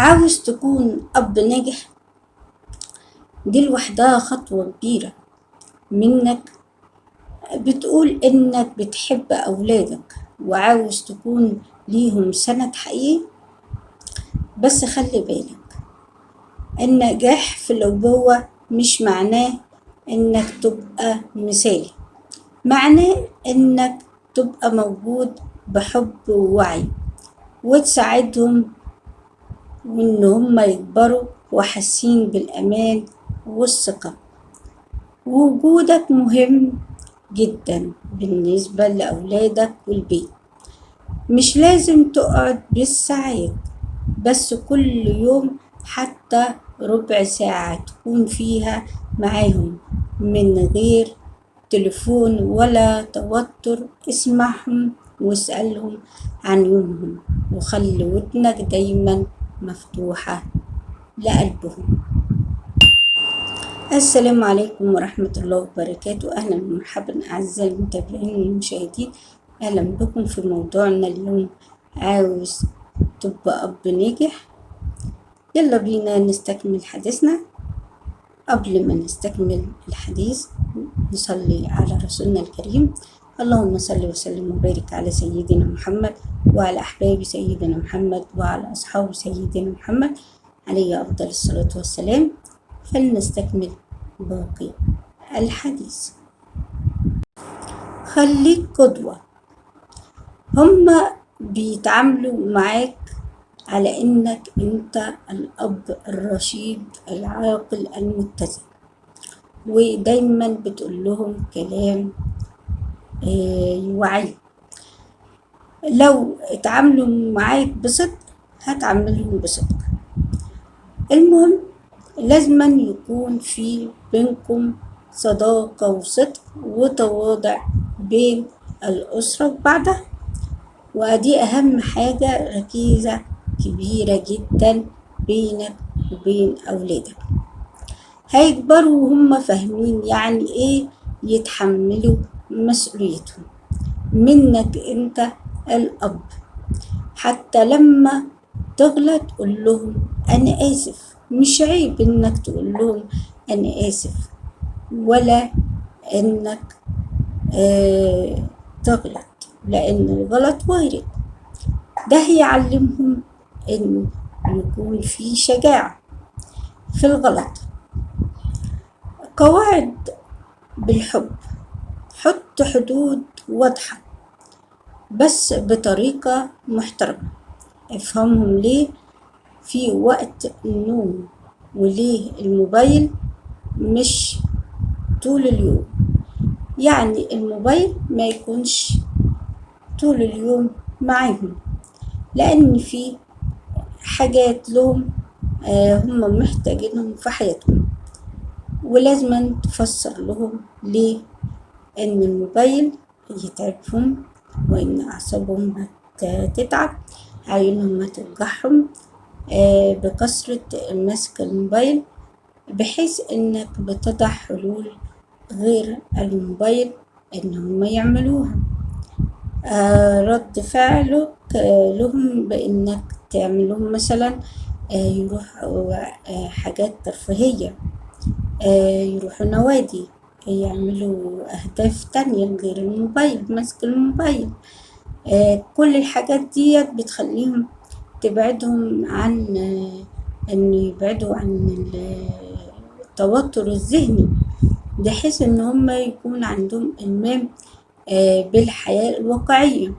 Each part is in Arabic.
عاوز تكون أب ناجح؟ دي لوحدها خطوة كبيرة منك. بتقول إنك بتحب أولادك وعاوز تكون ليهم سند حقيقي، بس خلي بالك، النجاح في الأبوة مش معناه إنك تبقى مثالي، معناه إنك تبقى موجود بحب ووعي وتساعدهم، وإن هم يكبروا وحاسين بالأمان والثقة. وجودك مهم جدا بالنسبة لأولادك والبيت. مش لازم تقعد بالساعات، بس كل يوم حتى ربع ساعة تكون فيها معاهم من غير تليفون ولا توتر. اسمعهم واسألهم عن يومهم، وخلي ودنك دايما مفتوحة لقلبهم. السلام عليكم ورحمة الله وبركاته. أهلا ومرحبا أعزائي المتابعين والمشاهدين، أهلا بكم في موضوعنا اليوم. عاوز تبقى أب ناجح؟ يلا بينا نستكمل حديثنا. قبل ما نستكمل الحديث نصلي على رسولنا الكريم. اللهم صل وسلم وبارك على سيدنا محمد وعلى أحباب سيدنا محمد وعلى أصحاب سيدنا محمد عليه أفضل الصلاة والسلام. فلنستكمل باقي الحديث. خليك قدوة. هما بيتعاملوا معاك على إنك أنت الأب الرشيد العاقل المتزن، ودايما بتقول لهم كلام يوعي. لو اتعاملوا معاك بصدق هتعاملهم بصدق. المهم لازما يكون في بينكم صداقة وصدق وتواضع بين الأسرة وبعدها، ودي أهم حاجة، ركيزة كبيرة جدا بينك وبين أولادك. هيكبروا وهم فاهمين يعني إيه يتحملوا مسؤوليتهم منك أنت الأب. حتى لما تغلط قول لهم أنا آسف. مش عيب إنك تقول لهم أنا آسف، ولا إنك تغلط، لأن الغلط وارد. ده هيعلمهم إن يكون في شجاعة في الغلط. قواعد بالحب. حط حدود واضحة بس بطريقة محترمة. افهمهم ليه في وقت النوم وليه الموبايل مش طول اليوم. يعني الموبايل ما يكونش طول اليوم معاهم، لأن في حاجات لهم هم محتاجينهم في حياتهم، ولازم تفسر لهم ليه إن الموبايل يتعبهم، وإن أعصابهم هتتعب، عيونهم هتوجعهم بكثرة مسك الموبايل، بحيث إنك بتضع حلول غير الموبايل إن هم يعملوها. رد فعلك لهم بإنك تعملهم مثلا يروحوا حاجات ترفيهية، يروحوا نوادي، يعملوا أهداف تانية غير الموبايل، مسك الموبايل. كل الحاجات دي بتخليهم تبعدهم عن أن يبعدوا عن التوتر الذهني، بحيث إن هم يكون عندهم إلمام بالحياة الواقعية.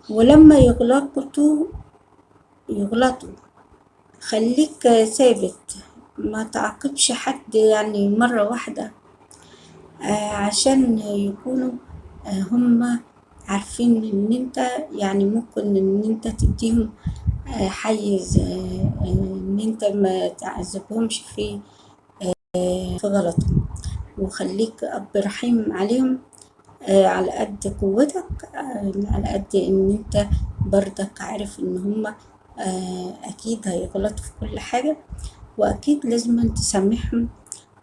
ولما يغلطوا خليك ثابت، ما تعاقبش حد يعني مرة واحدة، عشان يكونوا هم عارفين ان انت يعني ممكن ان انت تديهم حيز ان انت ما تعذبهمش في غلطهم. وخليك اب رحيم عليهم على قد قوتك، على قد ان انت بردك عارف ان هم اكيد هيغلطوا في كل حاجة، واكيد لازم تسامحهم،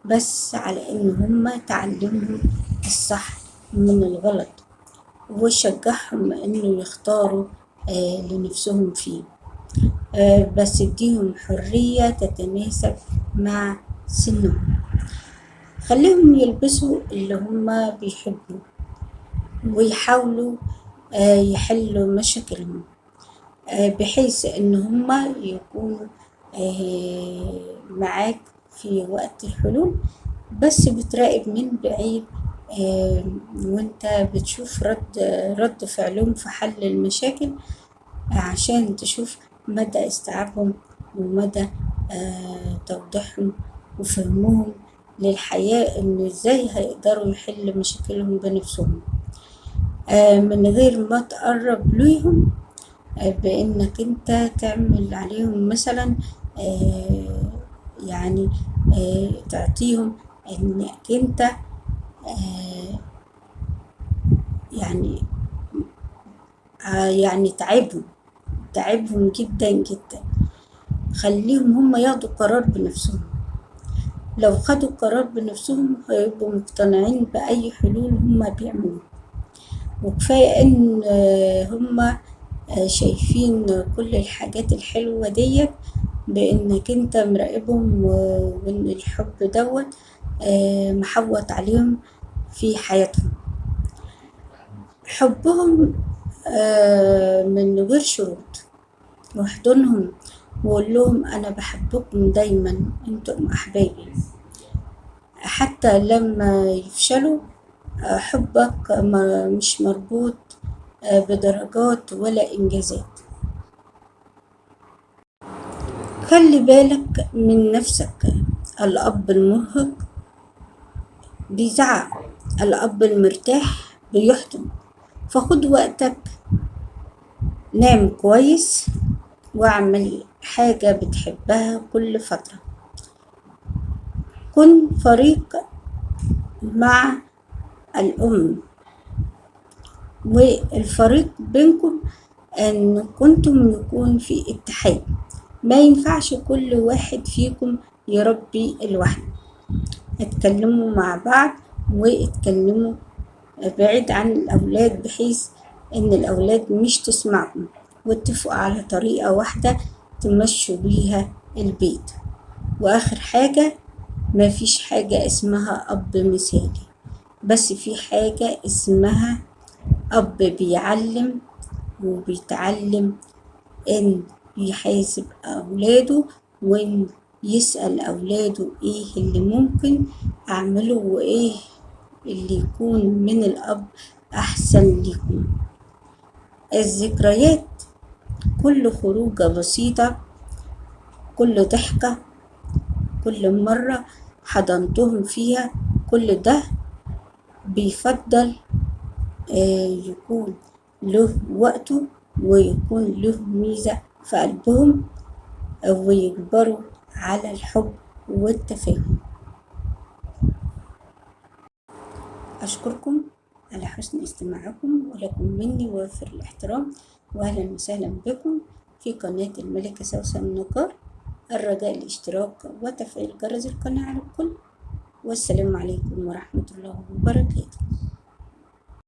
بس على ان هم تعلمهم الصح من الغلط، وشجعهم انه يختاروا لنفسهم فيه. بس اديهم حرية تتناسب مع سنهم. خليهم يلبسوا اللي هما بيحبوه ويحاولوا يحلوا مشاكلهم، بحيث ان هما يكونوا معاك في وقت الحلول، بس بتراقب من بعيد، وانت بتشوف رد فعلهم في حل المشاكل، عشان تشوف مدى استيعابهم ومدى توضيحهم وفهمهم للحياة، إن إزاي هيقدروا يحلوا مشاكلهم بنفسهم، من غير ما تقرب ليهم بإنك أنت تعمل عليهم مثلا، يعني تعطيهم إنك أنت يعني يعني تعبهم جدا جدا. خليهم هم ياخدوا قرار بنفسهم. لو خدوا قرار بنفسهم هيبقوا مقتنعين بأي حلول هم بيعملوها، وكفاية إن هم شايفين كل الحاجات الحلوة ديت بإنك أنت مراقبهم، وإن الحب دوت محوط عليهم في حياتهم. حبهم من غير شروط، واحضنهم وقول لهم أنا بحبكم دايما، أنتم أحبابي، حتى لما يفشلوا. حبك مش مربوط بدرجات ولا إنجازات. خلي بالك من نفسك. الأب المرهق بيزعق، الأب المرتاح بيحضن. فخد وقتك، نام كويس، واعمل حاجة بتحبها كل فترة. كن فريق مع الأم، والفريق بينكم أن كنتم يكون في اتحاد. ما ينفعش كل واحد فيكم يربي لوحده. اتكلموا مع بعض، واتكلموا بعيد عن الأولاد، بحيث إن الأولاد مش تسمعكم، واتفقوا على طريقة واحدة تمشوا بيها البيت. وآخر حاجة، ما فيش حاجة اسمها أب مثالي، بس في حاجة اسمها أب بيعلم وبيتعلم إن يحاسب أولاده، وإن يسأل أولاده إيه اللي ممكن أعمله، وإيه اللي يكون من الأب أحسن ليكم. الذكريات، كل خروجة بسيطة، كل ضحكة، كل مرة حضنتهم فيها، كل ده بيفضل يكون له وقته، ويكون له ميزة في قلبهم، ويكبروا على الحب والتفاهم. أشكركم على حسن استماعكم، ولكم مني وافر الاحترام، وأهلا وسهلا بكم في قناة الملكة سوسن النجار. الرجاء الاشتراك وتفعيل جرس القناة على الكل، والسلام عليكم ورحمة الله وبركاته.